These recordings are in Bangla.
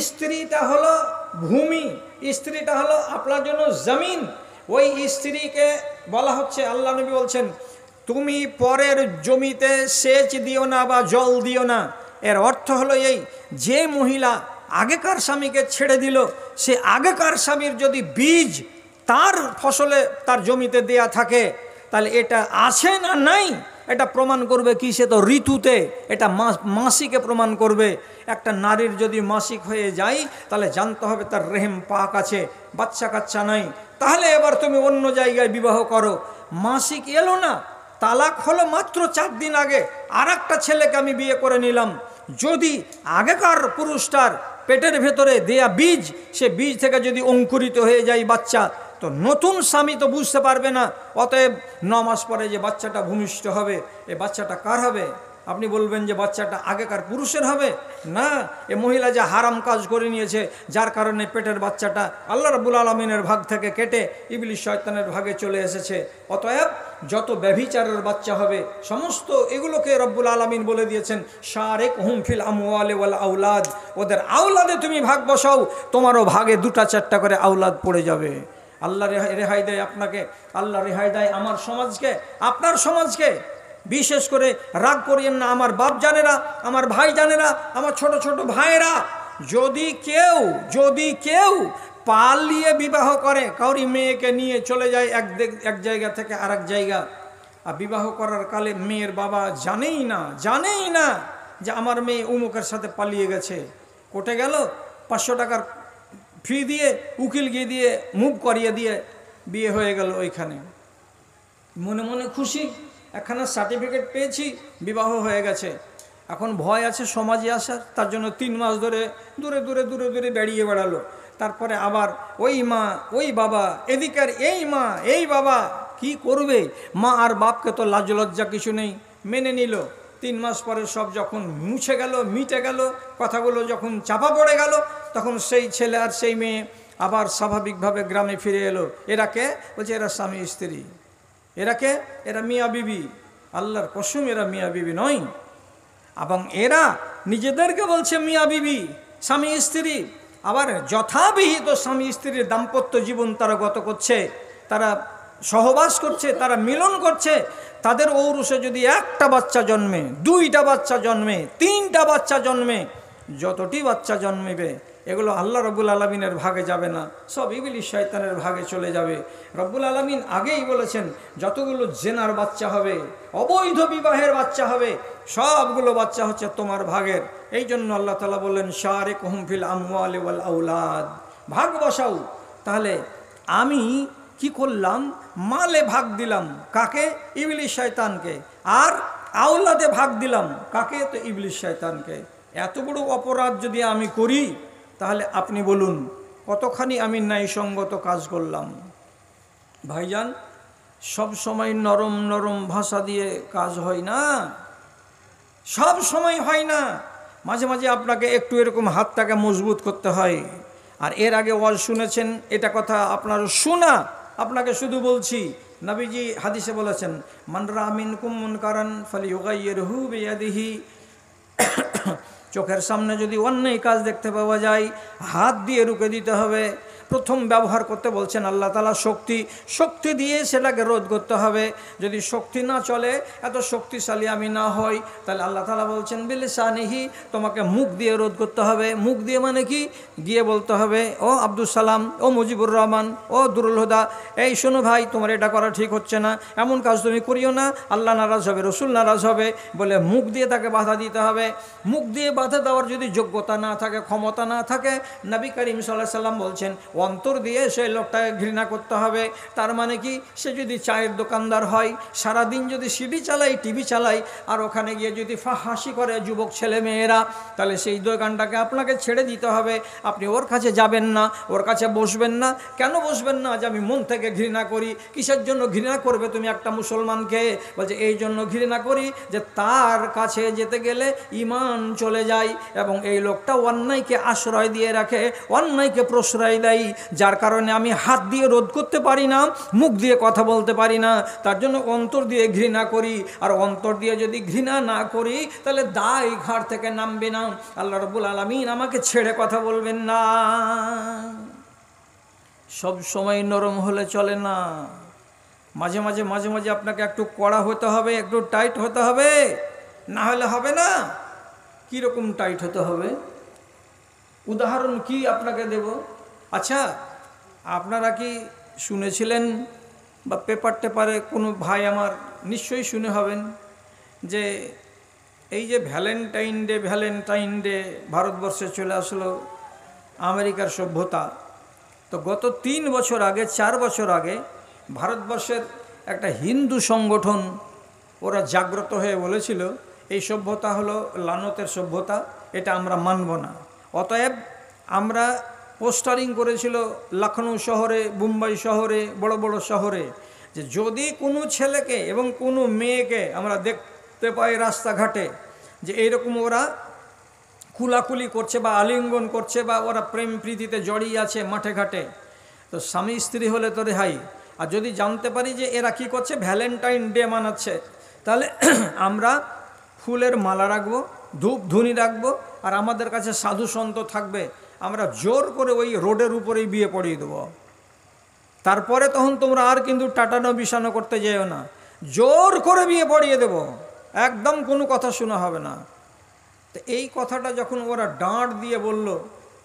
স্ত্রীটা হলো ভূমি, স্ত্রীটা হলো আপনার জন্য জমিন। ওই স্ত্রীকে বলা হচ্ছে, আল্লাহ নবী বলছেন, তুমি পরের জমিতে সেচ দিও না বা জল দিও না। এর অর্থ হলো এই, যে মহিলা আগেকার স্বামীকে ছেড়ে দিল, সে আগেকার স্বামীর যদি বীজ তার ফসলে তার জমিতে দেয়া থাকে, তাহলে এটা আছে না নাই এটা প্রমাণ করবে কি? সে তো ঋতুতে, এটা মাসিকে প্রমাণ করবে। একটা নারীর যদি মাসিক হয়ে যায়, তাহলে জানতে হবে তার রেহেম পাক আছে, বাচ্চা কাচ্চা নাই। তাহলে এবার তুমি অন্য জায়গায় বিবাহ করো। মাসিক এলো না, তালাক হলো মাত্র 4 দিন আগে, আর একটা ছেলেকে আমি বিয়ে করে নিলাম। যদি আগেকার পুরুষটার পেটের ভেতরে দেয়া বীজ, সে বীজ থেকে যদি অঙ্কুরিত হয়ে যায় বাচ্চা, তো নতুন স্বামী তো বুঝতে পারবে না। অতএব 9 মাস পরে যে বাচ্চাটা ভূমিষ্ঠ হবে, এ বাচ্চাটা কার হবে? আপনি বলবেন যে বাচ্চাটা আগেকার পুরুষের হবে। না, এ মহিলা যে হারাম কাজ করে নিয়েছে, যার কারণে পেটের বাচ্চাটা আল্লাহ রাব্বুল আলামিনের ভাগ থেকে কেটে ইবলিস শয়তানের ভাগে চলে এসেছে। অতএব যত ব্যভিচারের বাচ্চা হবে, সমস্ত এগুলোকে রব্বুল আলামিন বলে দিয়েছেন, শারিকহুম ফিল আমওয়ালি ওয়াল আওলাদ। ওদের আওলাদে তুমি ভাগ বসাও, তোমারও ভাগে 2-4টা করে আওলাদ পড়ে যাবে। আল্লাহ রেহাই দেয় আপনাকে, আল্লাহ রেহাই দেয় আমার সমাজকে, আপনার সমাজকে। বিশেষ করে রাগ করিয়েন না আমার বাপ জানেরা, আমার ভাই জানেরা, আমার ছোট ছোট ভাইয়েরা। যদি কেউ পালিয়ে বিবাহ করে, কাউরি মেয়েকে নিয়ে চলে যায় এক জায়গা থেকে আরেক জায়গা, আর বিবাহ করার কালে মেয়ের বাবা জানেই না যে আমার মেয়ে উমুকের সাথে পালিয়ে গেছে, কোর্টে গেল, 500 টাকার ফি দিয়ে, উকিল গিয়ে দিয়ে, মুভ করিয়ে দিয়ে বিয়ে হয়ে গেল। ওইখানে মনে মনে খুশি, একখানা সার্টিফিকেট পেয়েছি, বিবাহ হয়ে গেছে। এখন ভয় আছে সমাজে আসার, তার জন্য 3 মাস ধরে দূরে দূরে দূরে দূরে বেরিয়ে বেড়ালো। তারপরে আবার ওই মা ওই বাবা, এদিকের এই মা এই বাবা কি করবে? মা আর বাপকে তো লাজ লজ্জা কিছু নেই, মেনে নিল। 3 মাস পরে সব যখন মুছে গেল, মিটে গেল, কথাগুলো যখন চাপা পড়ে গেল, তখন সেই ছেলে আর সেই মেয়ে আবার স্বাভাবিকভাবে গ্রামে ফিরে এলো। এরা কে? বলছে এরা স্বামী স্ত্রী। এরা কে? এরা মিয়া বিবি। আল্লাহর কসম, এরা মিয়া বিবি নয়। এবং এরা নিজেদেরকে বলছে মিয়া বিবি, স্বামী স্ত্রী। আবার যথাবিহিত স্বামী স্ত্রীর দাম্পত্য জীবন তারা গত করছে, তারা সহবাস করছে, তারা মিলন করছে। তাদের ঔরসে যদি 1টা বাচ্চা জন্মে, 2টা বাচ্চা জন্মে, 3টা বাচ্চা জন্মে, যতটি বাচ্চা জন্মেবে, এগুলো আল্লাহ রব্বুল আলামিনের ভাগে যাবে না, সব ইবলিস শয়তানের ভাগে চলে যাবে। রব্বুল আলামিন আগেই বলেছেন, যতগুলো জেনার বাচ্চা হবে, অবৈধ বিবাহের বাচ্চা হবে, সবগুলো বাচ্চা হচ্ছে তোমার ভাগের। এই জন্য আল্লাহ তাআলা বললেন, শারিকহুম ফিল আমওয়ালি ওয়াল আওলাদ, ভাগ বসাও। তাহলে আমি কি করলাম? মালে ভাগ দিলাম, কাকে? ইবলিস শয়তানকে। আর আওলাদে ভাগ দিলাম, কাকে? তো ইবলিস শয়তানকে। এত বড় অপরাধ যদি আমি করি, তাহলে আপনি বলুন কতখানি আমি ন্যায়সঙ্গত কাজ করলাম। ভাইজান, সব সময় নরম নরম ভাষা দিয়ে কাজ হয় না, সব সময় হয় না। মাঝে মাঝে আপনাকে একটু এরকম হাতটাকে মজবুত করতে হয়। আর এর আগে ওয়াজ শুনেছেন, এটা কথা আপনার শোনা, আপনাকে শুধু বলছি, নবীজি হাদিসে বলেছেন, মান রাআ মিনকুম মুনকারান ফালিয়ুগাইয়িরহু বিয়াদিহি। চোখের সামনে যদি অন্যায় কাজ দেখতে পাওয়া যায়, হাত দিয়ে রুখে দিতে হবে। প্রথম ব্যবহার করতে বলছেন আল্লাহ তাআলা শক্তি দিয়ে সেটাকে রোধ করতে হবে। যদি শক্তি না চলে, এত শক্তিশালী আমি না হই, তাহলে আল্লাহ তাআলা বলছেন বিলিসানিহি, তোমাকে মুখ দিয়ে রোধ করতে হবে। মুখ দিয়ে মানে কি? গিয়ে বলতে হবে, ও আব্দুল সালাম, ও মুজিবুর রহমান, ও দুরুল হুদা, এই শোনো ভাই, তোমার এটা করা ঠিক হচ্ছে না, এমন কাজ তুমি করিও না, আল্লাহ নারাজ হবে, রসুল নারাজ হবে, বলে মুখ দিয়ে তাকে বাধা দিতে হবে। মুখ দিয়ে বাধা দেওয়ার যদি যোগ্যতা না থাকে, ক্ষমতা না থাকে, নবী করিম সাল্লাল্লাহু আলাইহি ওয়াসাল্লাম বলছেন, অন্তর দিয়ে সেই লোকটাকে ঘৃণা করতে হবে। তার মানে কি? সে যদি চায়ের দোকানদার হয়, সারাদিন যদি সিডি চালাই, টিভি চালাই, আর ওখানে গিয়ে যদি হাসি করে যুবক ছেলে মেয়েরা, তাহলে সেই দোকানটাকে আপনাকে ছেড়ে দিতে হবে। আপনি ওর কাছে যাবেন না, ওর কাছে বসবেন না। কেন বসবেন না? যে আমি মন থেকে ঘৃণা করি। কিসের জন্য ঘৃণা করবে তুমি একটা মুসলমানকে? বলছে এই জন্য ঘৃণা করি যে তার কাছে যেতে গেলে ঈমান চলে যায়, এবং এই লোকটা অন্যায়কে আশ্রয় দিয়ে রাখে, অন্যায়কে প্রশ্রয় দেয়। যার কারণে আমি হাত দিয়ে রোধ করতে পারি না, মুখ দিয়ে কথা বলতে পারি না, তার জন্য অন্তর দিয়ে ঘৃণা করি। আর অন্তর দিয়ে যদি ঘৃণা না করি তাহলে দায় ঘাট থেকে নামবে না, আল্লাহ রাব্বুল আলামিন আমাকে ছেড়ে কথা বলবেন না। সব সময় নরম হলে চলে না, মাঝে মাঝে মাঝে মাঝে আপনাকে একটু কড়া হতে হবে, একটু টাইট হতে হবে, না হলে হবে না। কীরকম টাইট হতে হবে উদাহরণ কি আপনাকে দেব? আচ্ছা, আপনারা কি শুনেছিলেন বা পেপার টেপারে কোনো ভাই আমার নিশ্চয়ই শুনে হবেন যে এই যে ভ্যালেন্টাইন ডে ভারতবর্ষে চলে আসলো, আমেরিকার সভ্যতা। তো গত 3 বছর আগে 4 বছর আগে ভারতবর্ষের একটা হিন্দু সংগঠন ওরা জাগ্রত হয়ে বলেছিল এই সভ্যতা হলো লানতের সভ্যতা, এটা আমরা মানব না। অতএব আমরা পোস্টারিং করেছিল লখনৌ শহরে, মুম্বাই শহরে, বড় বড় শহরে, যে যদি কোনো ছেলেকে এবং কোনো মেয়েকে আমরা দেখতে পাই রাস্তাঘাটে যে এইরকম ওরা কুলাকুলি করছে বা আলিঙ্গন করছে বা ওরা প্রেম প্রীতিতে জড়িয়ে আছে মাঠে ঘাটে, তো স্বামী স্ত্রী হলে তো রেহাই। আর যদি জানতে পারি যে এরা কী করছে, ভ্যালেন্টাইন ডে মানাচ্ছে, তাহলে আমরা ফুলের মালা রাখবো, ধূপ ধুনি রাখবো, আর আমাদের কাছে সাধু সন্ত থাকবে, আমরা জোর করে ওই রোডের উপরেই বিয়ে পড়িয়ে দেবো। তারপরে তখন তোমরা আর কিন্তু টাটানো বিছানো করতে যেও না, জোর করে বিয়ে পড়িয়ে দেব, একদম কোনো কথা শোনা হবে না। তো এই কথাটা যখন ওরা ডাঁট দিয়ে বলল,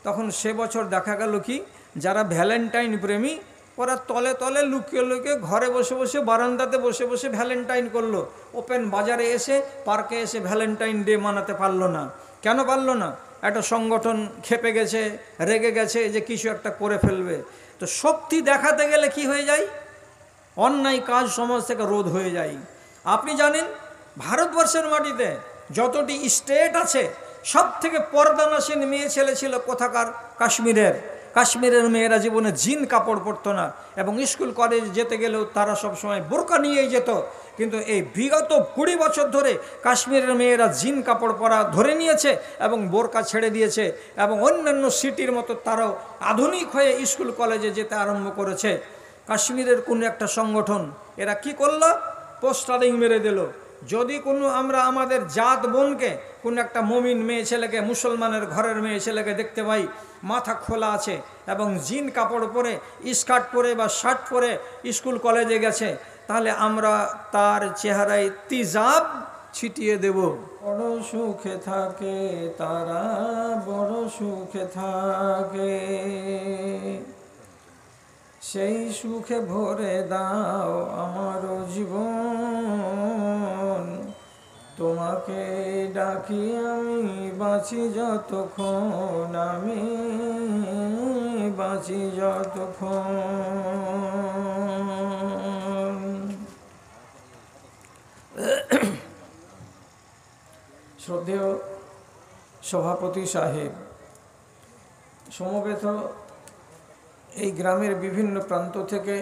তখন সে বছর দেখা গেল কি, যারা ভ্যালেন্টাইন প্রেমী ওরা তলে তলে লুকিয়ে লুকিয়ে ঘরে বসে বসে বারান্দাতে বসে বসে ভ্যালেন্টাইন করলো। ওপেন বাজারে এসে পার্কে এসে ভ্যালেন্টাইন ডে মানাতে পারলো না। কেন পারলো না? একটা সংগঠন খেপে গেছে, রেগে গেছে যে কিছু একটা করে ফেলবে। তো শক্তি দেখাতে গেলে কি হয়ে যায়, অন্যায় কাজ সমাজ থেকে রোধ হয়ে যায়। আপনি জানেন ভারতবর্ষের মাটিতে যতটি স্টেট আছে সব থেকে পর্দানাসীন মেয়ে ছেলে ছিল কোথাকার? কাশ্মীরের মেয়েরা জীবনে জিন কাপড় পরতো না, এবং স্কুল কলেজ যেতে গেলেও তারা সবসময় বোরকা নিয়েই যেত। কিন্তু এই বিগত 20 বছর ধরে কাশ্মীরের মেয়েরা জিন কাপড় পরা ধরে নিয়েছে এবং বোরকা ছেড়ে দিয়েছে, এবং অন্যান্য সিটির মতো তারাও আধুনিক হয়ে স্কুল কলেজে যেতে আরম্ভ করেছে। কাশ্মীরের কোনো একটা সংগঠন এরা কি করলো, পোস্টারিং মেরে দিল, যদি কোনো আমরা আমাদের জাত বোনকে, কোনো একটা মুমিন মেয়ে ছেলেকে, মুসলমানের ঘরের মেয়ে ছেলেকে দেখতে পাই মাথা খোলা আছে এবং জিন কাপড় পরে, স্কার্ট পরে বা শার্ট পরে স্কুল কলেজে গেছে, তাহলে আমরা তার চেহারায় তিজাব ছিটিয়ে দেব। বড় সুখে থাকে তারা, বড় সুখে থাকে, সেই সুখে ভরে দাও আমার জীবন, তোমাকে ডাকি আমি বাঁচি যতক্ষণ, আমি বাঁচি যতক্ষণ। শ্রদ্ধেয় সভাপতি সাহেব, সমবেত এই গ্রামের বিভিন্ন প্রান্ত থেকে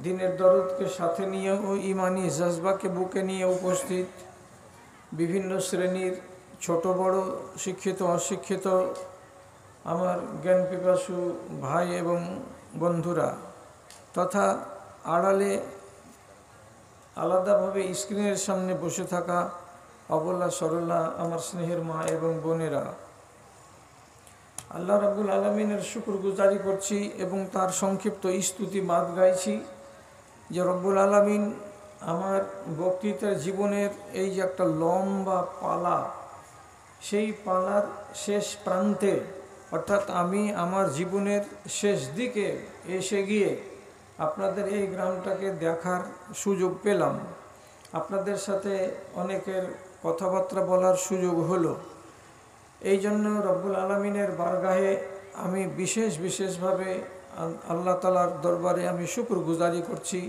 দিনের দরদকে সাথে নিয়ে ও ইমানি জজবাকে বুকে নিয়ে উপস্থিত বিভিন্ন শ্রেণীর ছোট বড়, শিক্ষিত অশিক্ষিত আমার জ্ঞান পিপাসু ভাই এবং বন্ধুরা, তথা আড়ালে আলাদাভাবে স্ক্রিনের সামনে বসে থাকা অবলা সরলা আমার স্নেহের মা এবং বোনেরা, আল্লাহ রাব্বুল আলামিনের শুকরগুজারি করছি এবং তার সংক্ষিপ্ত স্তুতি বাদ গাইছি যে রব্বুল আলামিন আমার বক্তৃতার জীবনের এই যে একটা লম্বা পালা, সেই পালার শেষ প্রান্তে, অর্থাৎ আমি আমার জীবনের শেষ দিকে এসে গিয়ে আপনাদের এই গ্রামটাকে দেখার সুযোগ পেলাম। আপনাদের সাথে অনেকের কথাবার্তা বলার সুযোগ হলো। এই জন্য রব্বুল আলামিনের বারগাহে আমি বিশেষভাবে আল্লাহ তাআলার দরবারে আমি শুকরগুজারি করছি।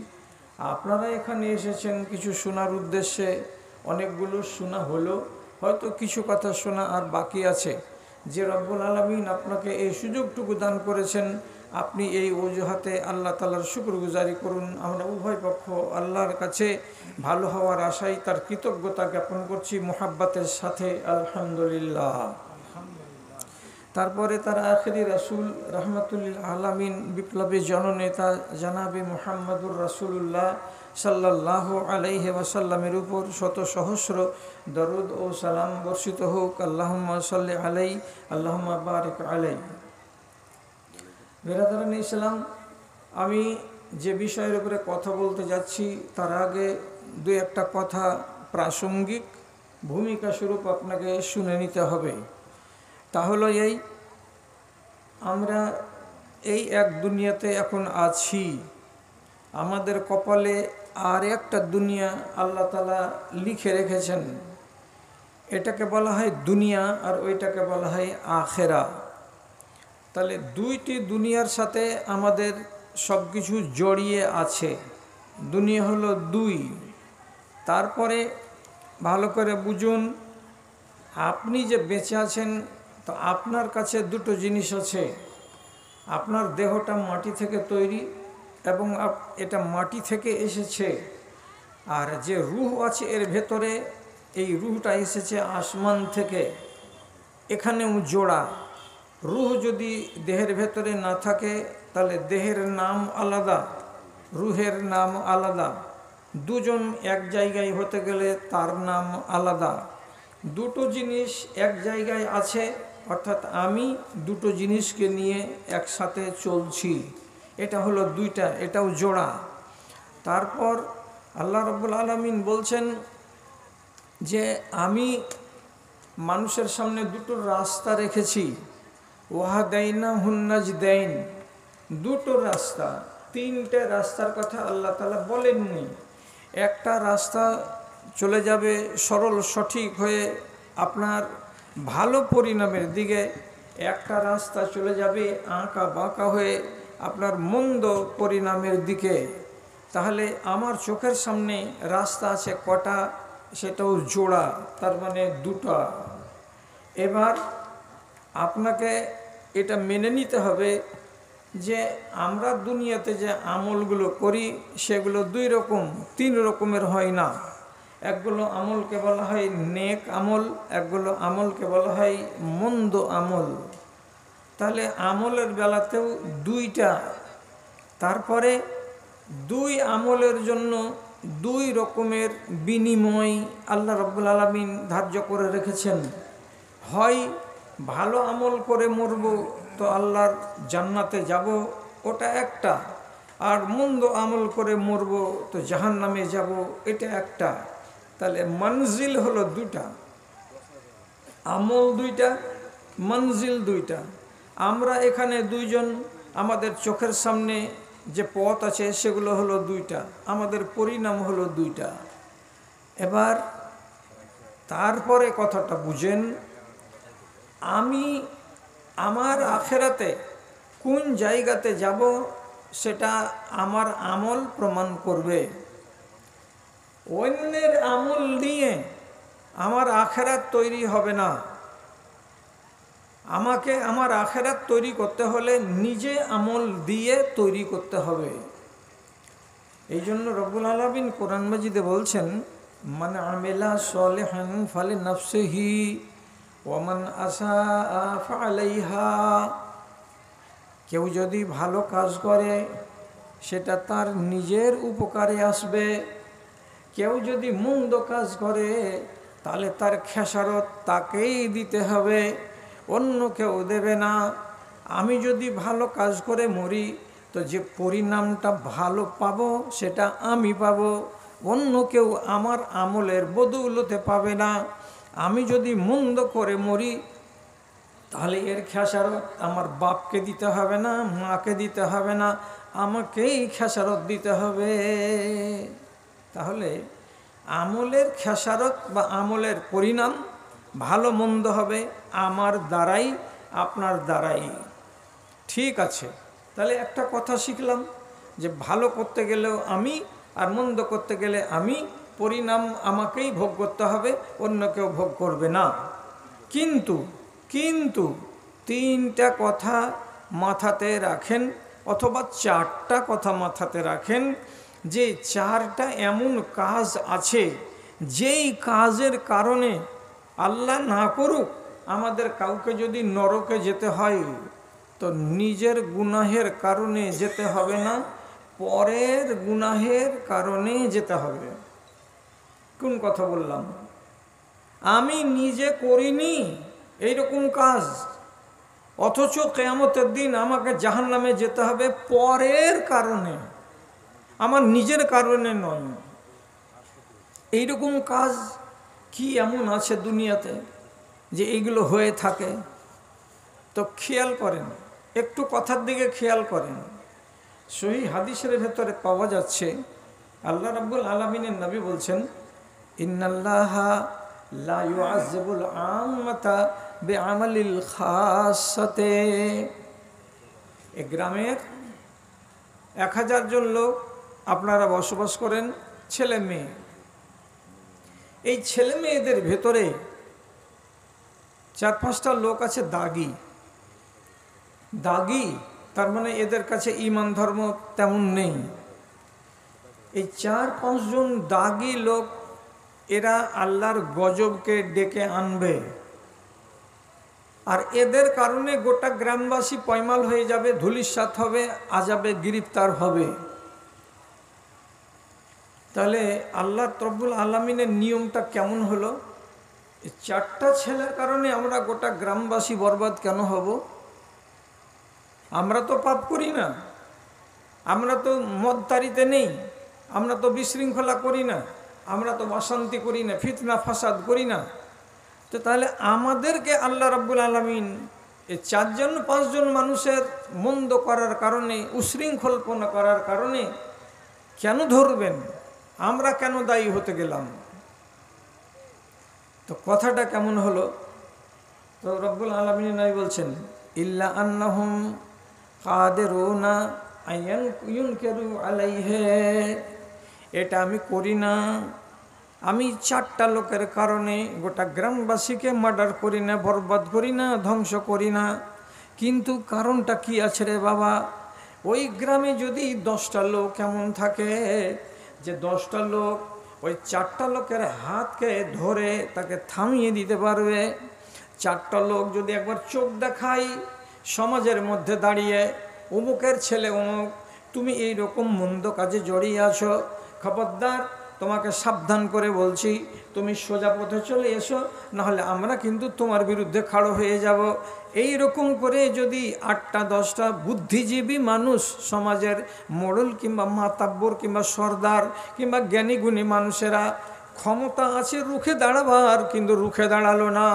আপনারা এখানে এসেছেন কিছু শোনার উদ্দেশ্যে, অনেকগুলো শোনা হলো, হয়তো কিছু কথা শোনা আর বাকি আছে। যে রব্বুল আলামিন আপনাকে এই সুযোগটুকু দান করেছেন, আপনি এই অজুহাতে আল্লাহ তাআলার শুকরগুজারি করুন। আমরা উভয় পক্ষ আল্লাহর কাছে ভালো হওয়ার আশায় তার কৃতজ্ঞতা জ্ঞাপন করছি মুহাব্বতের সাথে, আলহামদুলিল্লাহ। তারপরে তার আখেরি রাসূল রহমাতুল্লিল আলামিন বিপ্লবী জননেতা জানাবে মুহাম্মদুর রাসূলুল্লাহ সাল্লাল্লাহু আলাইহি ওয়াসাল্লামের উপর শত সহস্র দরুদ ও সালাম বর্ষিত হোক। আল্লাহুম্মা সাল্লি আলাইহি আল্লাহুম্মা বারিক আলাইহি। বিরাদরান ইসলাম, আমি যে বিষয়ের উপরে কথা বলতে যাচ্ছি তার আগে দু একটা কথা প্রাসঙ্গিক ভূমিকা স্বরূপ আপনাকে শুনে নিতে হবে। তা হলো এই, আমরা এই এক দুনিয়াতে এখন আছি, আমাদের কপালে আর একটা দুনিয়া আল্লাহ তাআলা লিখে রেখেছেন। এটাকে বলা হয় দুনিয়া আর ওইটাকে বলা হয় আখেরা। তাহলে দুইটি দুনিয়ার সাথে আমাদের সব কিছু জড়িয়ে আছে। দুনিয়া হলো দুই। তারপরে ভালো করে বুঝুন, আপনি যে বেঁচে আছেন তো আপনার কাছে দুটো জিনিস আছে। আপনার দেহটা মাটি থেকে তৈরি এবং এটা মাটি থেকে এসেছে, আর যে রূহ আছে এর ভেতরে, এই রূহটা এসেছে আসমান থেকে। এখানেও জোড়া। রূহ যদি দেহের ভেতরে না থাকে তাহলে দেহের নাম আলাদা, রূহের নাম আলাদা। দুজন এক জায়গায় হতে গেলে তার নাম আলাদা। দুটো জিনিস এক জায়গায় আছে, অর্থাৎ আমি দুটো জিনিসকে নিয়ে একসাথে চলছি। এটা হলো দুইটা, এটাও জোড়া। তারপর আল্লাহ রাব্বুল আলামিন বলছেন যে আমি মানুষের সামনে দুটো রাস্তা রেখেছি। ওয়াহাদাইনাহুন নাজদাইন, দুটো রাস্তা। তিনটে রাস্তার কথা আল্লাহ তাআলা বলেননি। একটা রাস্তা চলে যাবে সরল সঠিক হয়ে আপনার ভালো পরিণামের দিকে, একটা রাস্তা চলে যাবে আঁকা বাঁকা হয়ে আপনার মন্দ পরিণামের দিকে। তাহলে আমার চোখের সামনে রাস্তা আছে কটা? সেটাও জোড়া, তার মানে দুটা। এবার আপনাকে এটা মেনে নিতে হবে যে আমরা দুনিয়াতে যে আমলগুলো করি সেগুলো দুই রকম, তিন রকমের হয় না। একগুলো আমলকে বলা হয় নেক আমল, একগুলো আমলকে বলা হয় মন্দ আমল। তাহলে আমলের বেলাতেও দুইটা। তারপরে দুই আমলের জন্য দুই রকমের বিনিময় আল্লাহ রাব্বুল আলামিন ধার্য করে রেখেছেন। হয় ভালো আমল করে মরব তো আল্লাহর জান্নাতে যাব, ওটা একটা। আর মন্দ আমল করে মরব তো জাহান্নামে যাব, এটা একটা। তাহলে মঞ্জিল হলো দুটা, আমল দুইটা, মঞ্জিল দুইটা। আমরা এখানে দুইজন, আমাদের চোখের সামনে যে পথ আছে সেগুলো হলো দুইটা, আমাদের পরিণাম হলো দুইটা। এবার তারপরে কথাটা বুঝেন, আমি আমার আখেরাতে কোন জায়গাতে যাব সেটা আমার আমল প্রমাণ করবে। অন্যের আমল নিয়ে আমার আখেরাত তৈরি হবে না। আমাকে আমার আখেরাত তৈরি করতে হলে নিজে আমল দিয়ে তৈরি করতে হবে। এই জন্য রব্বুল আলামিন কোরআন মাজিদে বলছেন, মান আমিলা সলিহান ফালিনাফসিহি ওয়া মান আসাআ ফাআলাইহা। কেউ যদি ভালো কাজ করে সেটা তার নিজের উপকারে আসবে, কেউ যদি মন্দ কাজ করে তাহলে তার খেসারত তাকেই দিতে হবে, অন্য কেউ দেবে না। আমি যদি ভালো কাজ করে মরি তো যে পরিণামটা ভালো পাবো সেটা আমি পাবো, অন্য কেউ আমার আমলের বদৌলতে পাবে না। আমি যদি মন্দ করে মরি তাহলে এর খেসারত আমার বাপকে দিতে হবে না, মাকে দিতে হবে না, আমাকেই খেসারত দিতে হবে। তাহলে আমলের খেসারত বা আমলের পরিণাম ভালো মন্দ হবে আমার দ্বারাই, আপনার দ্বারাই। ঠিক আছে, তাহলে একটা কথা শিখলাম যে ভালো করতে গেলেও আমি আর মন্দ করতে গেলে আমি, পরিণাম আমাকেই ভোগ করতে হবে, অন্য কেউ ভোগ করবে না। কিন্তু কিন্তু তিনটা কথা মাথাতে রাখেন, অথবা চারটা কথা মাথাতে রাখেন, যে চারটা এমন কাজ আছে যেই কাজের কারণে আল্লাহ না করুক আমাদের কাউকে যদি নরকে যেতে হয় তো নিজের গুনাহের কারণে যেতে হবে না, পরের গুনাহের কারণে যেতে হবে। কোন কথা বললাম? আমি নিজে করিনি এইরকম কাজ, অথচ কিয়ামতের দিন আমাকে জাহান্নামে যেতে হবে পরের কারণে, আমার নিজের কারণে নয়। এইরকম কাজ কি এমন আছে দুনিয়াতে যে এইগুলো হয়ে থাকে? তো খেয়াল করেন, একটু কথার দিকে খেয়াল করেন। সহিহ হাদিসের ভেতরে পাওয়া যাচ্ছে আল্লাহ রাব্বুল আলামিনের নবী বলছেন, ইন্নাল্লাহা লা ইউআযযিবুল আম্মাতা বিআমালিল খাসাতে। এ গ্রামের 1000 জন লোক আপনারা বসবাস করেন, ছেলে মেয়ে। এই ছেলে মেয়েদের ভেতরে 4-5টা লোক আছে দাগি। দাগি তার মানে এদের কাছে ঈমান ধর্ম তেমন নেই। এই 4-5 জন দাগি লোক, এরা আল্লাহর গজবকে ডেকে আনবে, আর এদের কারণে গোটা গ্রামবাসী পয়মাল হয়ে যাবে, ধূলিসাৎ হবে, আযাবে গ্রেফতার হবে। তাহলে আল্লাহ রব্বুল আলামিনের নিয়মটা কেমন হলো? এই 4টা ছেলের কারণে আমরা গোটা গ্রামবাসী বরবাদ কেন হব? আমরা তো পাপ করি না, আমরা তো মদতারিতে নেই, আমরা তো বিশৃঙ্খলা করি না, আমরা তো অশান্তি করি না, ফিতনা ফাসাদ করি না। তো তাহলে আমাদেরকে আল্লাহ রাব্বুল আলামিন এই 4-5 জন মানুষের মন্দ করার কারণে, উশৃঙ্খলপনা করার কারণে কেন ধরবেন? আমরা কেন দায়ী হতে গেলাম? তো কথাটা কেমন হলো? তো রব্বুল আলামিন নাই বলছেন, ইল্লা আন্নাহুম কাদিরুনা আন ইউনকিরু আলাইহি। এটা আমি করি না, আমি 4টা লোকের কারণে গোটা গ্রামবাসীকে মার্ডার করি না, বরবাদ করি না, ধ্বংস করি না। কিন্তু কারণটা কি আছে রে বাবা? ওই গ্রামে যদি 10টা লোক এমন থাকে যে 10টা লোক ওই 4টা লোকের হাতকে ধরে তাকে থামিয়ে দিতে পারবে। 4টা লোক যদি একবার চোখ দেখায় সমাজের মধ্যে দাঁড়িয়ে, অমুকের ছেলে অমুক, তুমি এই রকম মন্দ কাজে জড়িয়ে আছো, খবরদার, তোমাকে সাবধান করে বলছি, তুমি সোজা পথে চলে এসো, নাহলে আমরা কিন্তু তোমার বিরুদ্ধে খাড়ো হয়ে যাব। এই রকম করে যদি 8টা 10টা বুদ্ধিজীবী মানুষ, সমাজের মোড়ল কিংবা মাতাব্বর কিংবা সর্দার কিংবা জ্ঞানীগুণী মানুষেরা, ক্ষমতা আছে রুখে দাঁড়াবার, কিন্তু রুখে দাঁড়ালো না।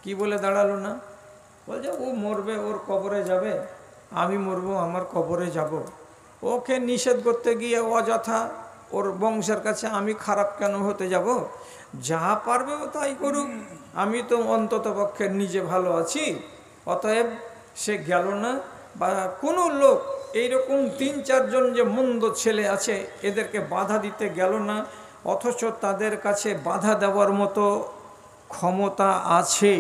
কি বলে দাঁড়ালো না? বলছে ও মরবে, ওর কবরে যাবে, আমি মরবো, আমার কবরে যাব। ওকে নিষেধ করতে গিয়ে অযথা ওর বংশের কাছে আমি খারাপ কেন হতে যাব? যা পারবে ও তাই করুক, আমি তো অন্তত পক্ষে নিজে ভালো আছি। অতএব সে গেল না। বা কোনো লোক এইরকম 3-4 জন যে মন্দ ছেলে আছে, এদেরকে বাধা দিতে গেল না, অথচ তাদের কাছে বাধা দেওয়ার মতো ক্ষমতা আছে।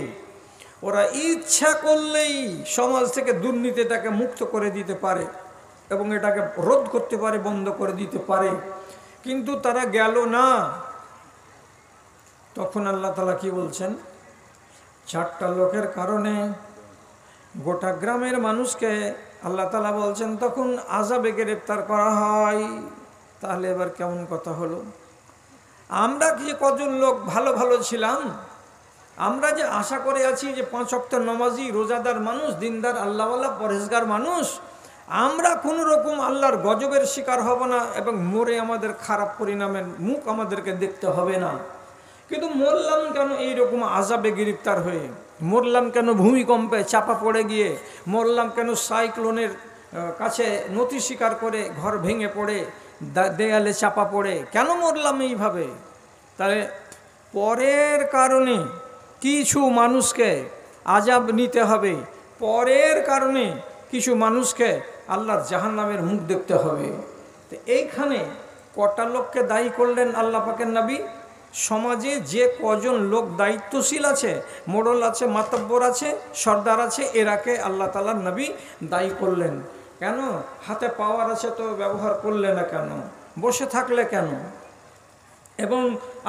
ওরা ইচ্ছা করলেই সমাজ থেকে দুর্নীতিটাকে মুক্ত করে দিতে পারে এবং এটাকে রোধ করতে পারে, বন্ধ করে দিতে পারে, কিন্তু তারা গেল না। তখন আল্লাহ তাআলা কি বলছেন? 4টা লোকের কারণে গোটা গ্রামের মানুষকে আল্লাহ তাআলা বলছেন তখন আযাবে গ্রেফতার করা হয়। তাহলে এবার কেমন কথা হলো? আমরা কি কজন লোক ভালো ভালো ছিলাম, আমরা যে আশা করে আছি যে 5 ওয়াক্ত নামাজি, রোজাদার মানুষ, দিনদার, আল্লাহওয়ালা, পরহেজগার মানুষ, আমরা কোনো রকম আল্লাহর গজবের শিকার হব না এবং মরে আমাদের খারাপ পরিণামের মুখ আমাদেরকে দেখতে হবে না। কিন্তু মরলাম কেন এইরকম আযাবে গ্রেফতার হয়ে? মরলাম কেন ভূমিকম্পে চাপা পড়ে গিয়ে? মরলাম কেন সাইক্লোনের কাছে নথি স্বীকার করে ঘর ভেঙে পড়ে, দেয়ালে চাপা পড়ে? কেন মরলাম এইভাবে? তাহলে পরের কারণে কিছু মানুষকে আযাব নিতে হবে, পরের কারণে কিছু মানুষকে আল্লাহর জাহান্নামের মুখ দেখতে হবে। তো এইখানে কটা লোককে দায়ী করলেন আল্লাহ পাকের নবী? সমাজে যে কজন লোক দায়িত্বশীল আছে, মোড়ল আছে, মাতব্বর আছে, সর্দার আছে, এরাকে আল্লাহ তাআলার নবী দায়ী করলেন। কেন? হাতে পাওয়ার আছে তো ব্যবহার করলে না কেন? বসে থাকলে কেন? এবং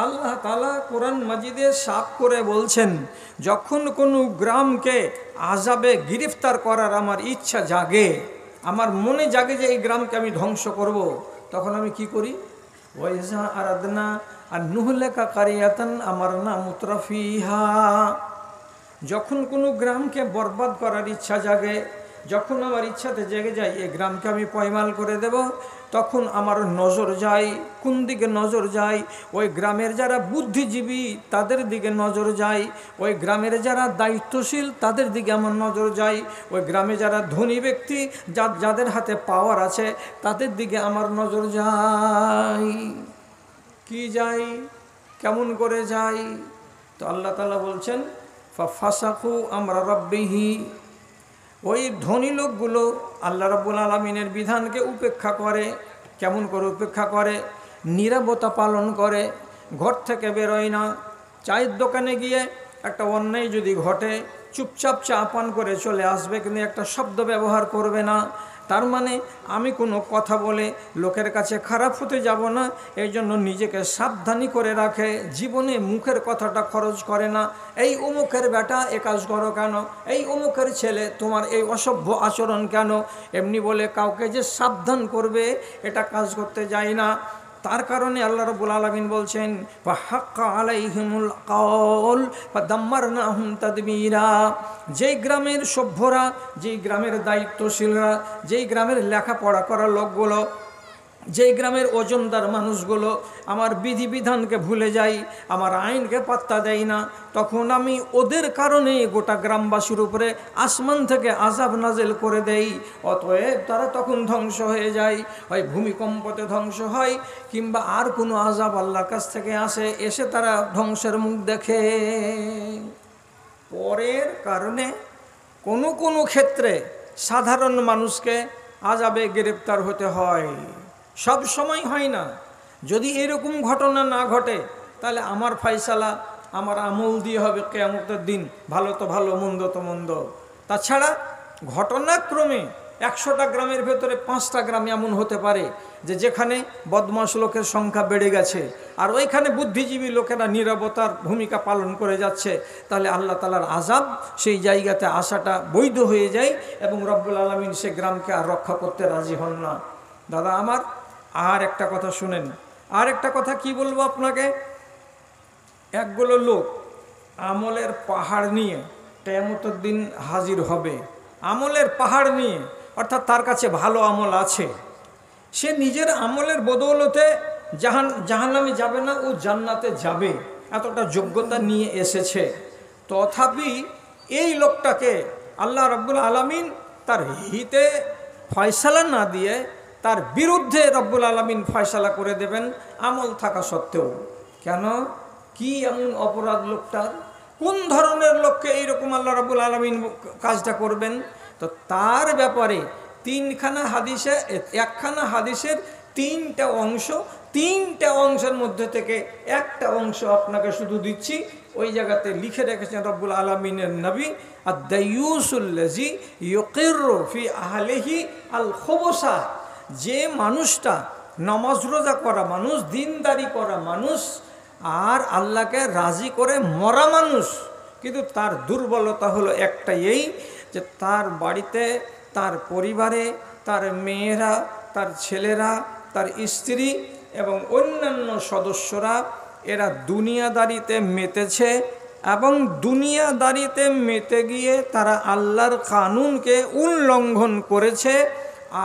আল্লাহ তাআলা কোরআন মাজিদে সাফ করে বলছেন, যখন কোনো গ্রামকে আযাবে গ্রেফতার করার আমার ইচ্ছা জাগে, আমার মনে জাগে যে এই গ্রামকে আমি ধ্বংস করব, তখন আমি কি করি? ওয়াইজা আরাদনা আর নুহলাকা কারিয়াতান আমারনা মুতরাফিহা। যখন কোনো গ্রামকে বরবাদ করার ইচ্ছা জাগে, যখন আমার ইচ্ছাতে জেগে যায় এই গ্রামকে আমি পয়মাল করে দেব, তখন আমার নজর যায় কোন দিকে? নজর যায় ওই গ্রামের যারা বুদ্ধিজীবী তাদের দিকে নজর যায়, ওই গ্রামের যারা দায়িত্বশীল তাদের দিকে আমার নজর যায়, ওই গ্রামে যারা ধনী ব্যক্তি যাদের হাতে পাওয়ার আছে তাদের দিকে আমার নজর যায়। কি যায়? কেমন করে যায়? তো আল্লাহ তাআলা বলছেন ফাসাকু আমরা রাব্বিহি। ওই ধনী লোকগুলো আল্লাহ রাব্বুল আলামিনের বিধানকে উপেক্ষা করে। কেমন করে উপেক্ষা করে? নীরবতা পালন করে, ঘর থেকে বেরোয় না। চায়ের দোকানে গিয়ে একটা অন্যায় যদি ঘটে চুপচাপ চা পান করে চলে আসবে, কিন্তু একটা শব্দ ব্যবহার করবে না। তার মানে আমি কোনো কথা বলে লোকের কাছে খারাপ হতে যাব না, এই জন্য নিজেকে সাবধানী করে রাখে, জীবনে মুখের কথাটা খরচ করে না। এই অমুকের বেটা এ কাজ করো কেন? এই অমুকের ছেলে তোমার এই অসভ্য আচরণ কেন? এমনি বলে কাউকে যে সাবধান করবে এটা কাজ করতে যায় না। তার কারণে আল্লাহ রাব্বুল আলামিন বলছেন ফাহাক্কা আলাইহিমুল কাউল ফাদাম্মারনাহুম তাদবীরা। যেই গ্রামের সভ্যরা, যেই গ্রামের দায়িত্বশীলরা, যেই গ্রামের লেখাপড়া করা লোকগুলো, যেই গ্রামের ওজনদার মানুষগুলো আমার বিধিবিধানকে ভুলে যায়, আমার আইনকে পাত্তা দেয় না, তখন আমি ওদের কারণে গোটা গ্রামবাসীর উপরে আসমান থেকে আযাব নাযিল করে দেই। অতএব তারা তখন ধ্বংস হয়ে যায়, হয় ভূমিকম্পতে ধ্বংস হয় কিংবা আর কোনো আযাব আল্লাহর কাছ থেকে আসে, এসে তারা ধ্বংসের মুখ দেখে। পরের কারণে কোনো কোনো ক্ষেত্রে সাধারণ মানুষকে আযাবে গ্রেফতার হতে হয়, সব সময় হয় না। যদি এরকম ঘটনা না ঘটে তাহলে আমার ফয়সালা আমার আমল দিয়ে হবে কিয়ামতের দিন, ভালো তো ভালো, মন্দ তো মন্দ। তাছাড়া ঘটনাক্রমে 100টা গ্রামের ভেতরে 5টা গ্রাম এমন হতে পারে যে যেখানে বদমাশ লোকের সংখ্যা বেড়ে গেছে আর ওইখানে বুদ্ধিজীবী লোকেরা নীরবতার ভূমিকা পালন করে যাচ্ছে, তাহলে আল্লাহ তাআলার আযাব সেই জায়গাতে আসাটা বৈধ হয়ে যায় এবং রব্বুল আলামিন সে গ্রামকে আর রক্ষা করতে রাজি হন না। দাদা আমার আর একটা কথা শুনেন, আর একটা কথা কি বলবো আপনাকে। একগুলো লোক আমলের পাহাড় নিয়ে কিয়ামতের দিন হাজির হবে, আমলের পাহাড় নিয়ে, অর্থাৎ তার কাছে ভালো আমল আছে, সে নিজের আমলের বদৌলতে জাহান্নামে যাবে না, ও জান্নাতে যাবে, এতটা যোগ্যতা নিয়ে এসেছে। তথাপি এই লোকটাকে আল্লাহ রাব্বুল আলামিন তার হিতে ফয়সালা না দিয়ে তার বিরুদ্ধে রব্বুল আলামিন ফয়সালা করে দেবেন আমল থাকা সত্ত্বেও। কেন? কি এমন অপরাধ লোকটার? কোন ধরনের লোককে এইরকম আল্লাহ রাব্বুল আলামিন কাজটা করবেন? তো তার ব্যাপারে একখানা হাদিসের 3টা অংশ, 3টা অংশের মধ্যে থেকে একটা অংশ আপনাকে শুধু দিচ্ছি। ওই জায়গাতে লিখে রেখেছেন রব্বুল আলামিনের নবী, আদ-দায়ুসুল্লাযী ইউকিরু ফি আহলিহি আল খুবসা। যে মানুষটা নামাজ রোজা করা মানুষ, দিনদারি করা মানুষ আর আল্লাহকে রাজি করে মরা মানুষ, কিন্তু তার দুর্বলতা হলো একটাই, এই যে তার বাড়িতে, তার পরিবারে, তার মেয়েরা, তার ছেলেরা, তার স্ত্রী এবং অন্যান্য সদস্যরা এরা দুনিয়াদারিতে মেতেছে এবং দুনিয়াদারিতে মেতে গিয়ে তারা আল্লাহর কানুনকে উল্লঙ্ঘন করেছে।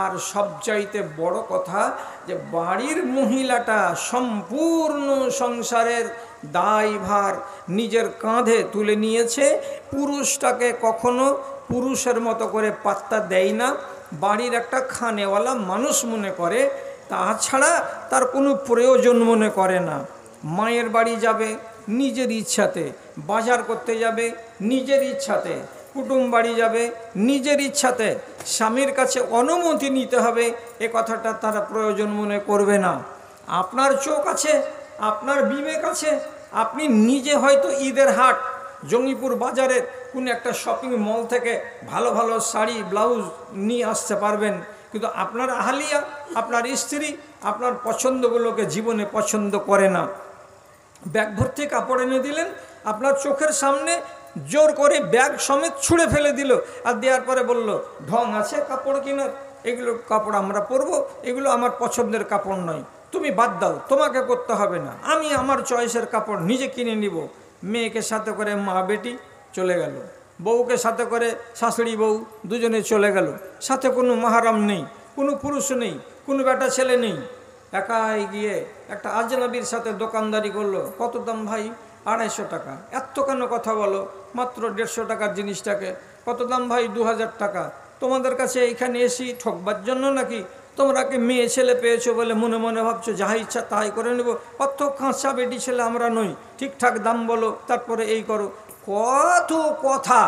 আর সবচাইতে বড় কথা যে বাড়ির মহিলাটা সম্পূর্ণ সংসারের দায়ভার নিজের কাঁধে তুলে নিয়েছে, পুরুষটাকে কখনো পুরুষের মতো করে পাত্তা দেয় না, বাড়ির একটা খানেওয়ালা মানুষ মনে করে, তাছাড়া তার কোনো প্রয়োজন মনে করে না। মায়ের বাড়ি যাবে নিজের ইচ্ছাতে, বাজার করতে যাবে নিজের ইচ্ছাতে, কুটুম বাড়ি যাবে নিজের ইচ্ছাতে, স্বামীর কাছে অনুমতি নিতে হবে এ কথাটা তারা প্রয়োজন মনে করবে না। আপনার চোখ আছে, আপনার বিবেক আছে, আপনি নিজে হয়তো ঈদের হাট জঙ্গিপুর বাজারের কোন একটা শপিং মল থেকে ভালো ভালো শাড়ি ব্লাউজ নিয়ে আসতে পারবেন, কিন্তু আপনার আহলিয়া, আপনার স্ত্রী আপনার পছন্দগুলোকে জীবনে পছন্দ করে না। ব্যাগ ভর্তি কাপড় এনে দিলেন, আপনার চোখের সামনে জোর করে ব্যাগ সমেত ছুঁড়ে ফেলে দিল, আর দেওয়ার পরে বলল, ঢং আছে কাপড় কেনার, এগুলো কাপড় আমরা পরবো, এগুলো আমার পছন্দের কাপড় নয়, তুমি বাদ দাও, তোমাকে করতে হবে না, আমি আমার চয়েসের কাপড় নিজে কিনে নিব। মেয়েকে সাথে করে মা বেটি চলে গেল, বউকে সাথে করে শাশুড়ি বউ দুজনে চলে গেল, সাথে কোনো মাহারাম নেই, কোনো পুরুষ নেই, কোনো বেটা ছেলে নেই, একাই গিয়ে একটা আজনবীর সাথে দোকানদারি করলো। কত দাম ভাই? 250 টাকা। এত কেন কথা বলো? মাত্র 150 টাকার জিনিসটাকে কত দাম ভাই? 2000 টাকা। তোমাদের কাছে এইখানে এসি ঠকবার জন্য নাকি? তোমরা কি মেয়ে ছেলে পেয়েছো বলে মনে মনে ভাবছো যাহা ইচ্ছা তাই করে নেব? কত কাঁচা বেটি ছেলে আমরা নই, ঠিকঠাক দাম বলো, তারপরে এই করো। কত কথা,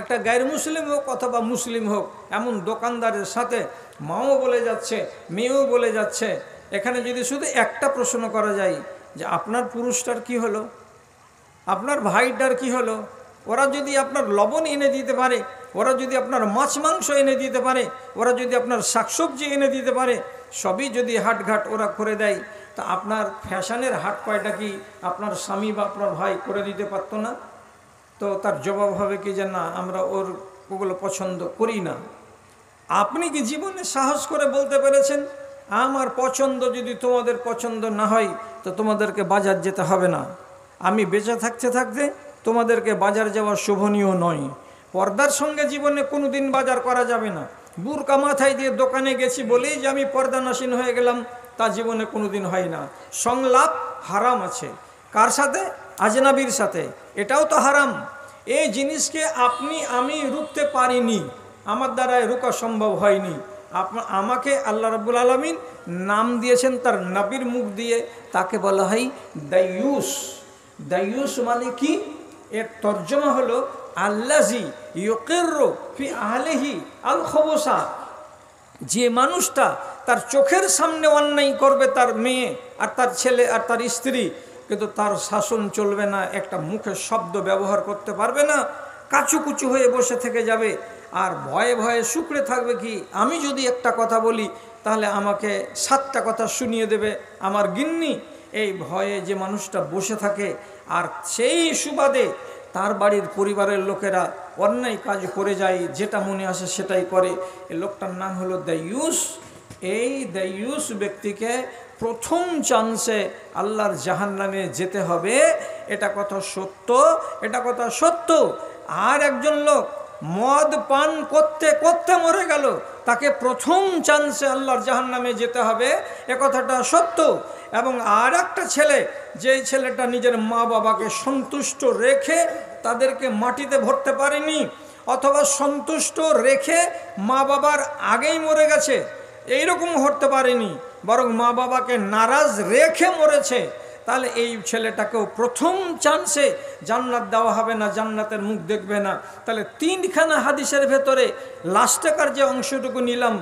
একটা গায়ের মুসলিম হোক অথবা মুসলিম হোক, এমন দোকানদারের সাথে মাও বলে যাচ্ছে, মেয়েও বলে যাচ্ছে। এখানে যদি শুধু একটা প্রশ্ন করা যায় যে আপনার পুরুষটার কি হলো, আপনার ভাইটার কি হলো, ওরা যদি আপনার লবণ এনে দিতে পারে, ওরা যদি আপনার মাছ মাংস এনে দিতে পারে, ওরা যদি আপনার শাকসবজি এনে দিতে পারে, সবই যদি হাটঘাট ওরা করে দেয়, তা আপনার ফ্যাশনের হাট পায়টা কি আপনার স্বামী বা আপনার ভাই করে দিতে পারতো না? তো তার জবাব হবে কি যে না, আমরা ওগুলো পছন্দ করি না। আপনি কি জীবনে সাহস করে বলতে পেরেছেন আমার পছন্দ যদি তোমাদের পছন্দ না হয় তো তোমাদেরকে বাজার যেতে হবে না? আমি বেঁচে থাকতে থাকতে তোমাদেরকে বাজার যাওয়া শোভনীয় নয়। পর্দার সঙ্গে জীবনে কোনো দিন বাজার করা যাবে না। বুরকা মাথায় দিয়ে দোকানে গেছি বলেই যে আমি পর্দানাসীন হয়ে গেলাম, তা জীবনে কোনো দিন হয় না। সংলাপ হারাম আছে। কার সাথে? আজনাবির সাথে। এটাও তো হারাম। এই জিনিসকে আপনি আমি রুখতে পারিনি, আমার দ্বারায় রোকা সম্ভব হয়নি। আমাকে আল্লাহ রাব্বুল আলামিন নাম দিয়েছেন তার নবীর মুখ দিয়ে, তাকে বলা হয় দায়ুস। দায়ুস মানে কি? এর তর্জমা হলো আল্লাজি ইউকিরু ফি আহলিহি আল খবসা। যে মানুষটা তার চোখের সামনে অন্যায় করবে, তার মেয়ে আর তার ছেলে আর তার স্ত্রী, কিন্তু তার শাসন চলবে না, একটা মুখের শব্দ ব্যবহার করতে পারবে না, কাচুকুচু হয়ে বসে থেকে যাবে, আর ভয়ে ভয়ে শুকড়ে থাকবে কি আমি যদি একটা কথা বলি তাহলে আমাকে 7টা কথা শুনিয়ে দেবে আমার গিন্নি। এই ভয়ে যে মানুষটা বসে থাকে, আর সেই সুবাদে তার বাড়ির পরিবারের লোকেরা অন্যায় কাজ করে যায়, যেটা মনে আসে সেটাই করে, এই লোকটার নাম হলো দায়ুস। এই দায়ুস ব্যক্তিকে প্রথম চান্সে আল্লাহর জাহান্নামে যেতে হবে। এটা কথা সত্য, এটা কথা সত্য। আর একজন লোক মদ পান করতে করতে মরে গেল, তাকে প্রথম চান্সে আল্লাহর জাহান্নামে যেতে হবে, এ কথাটা সত্য। এবং আর একটা ছেলে, যেই ছেলেটা নিজের মা বাবাকে সন্তুষ্ট রেখে তাদেরকে মাটিতে ভরতে পারেনি, অথবা সন্তুষ্ট রেখে মা বাবার আগেই মরে গেছে, এইরকম হতে পারেনি, বরং মা বাবাকে নারাজ রেখে মরেছে, তাহলে এই ছেলেটাকেও প্রথম চান্সে জান্নাত দেওয়া হবে না, জান্নাতের মুখ দেখবে না। তাহলে 3খানা হাদিসের ভেতরে লাস্টেকার যে অংশটুকু নিলাম,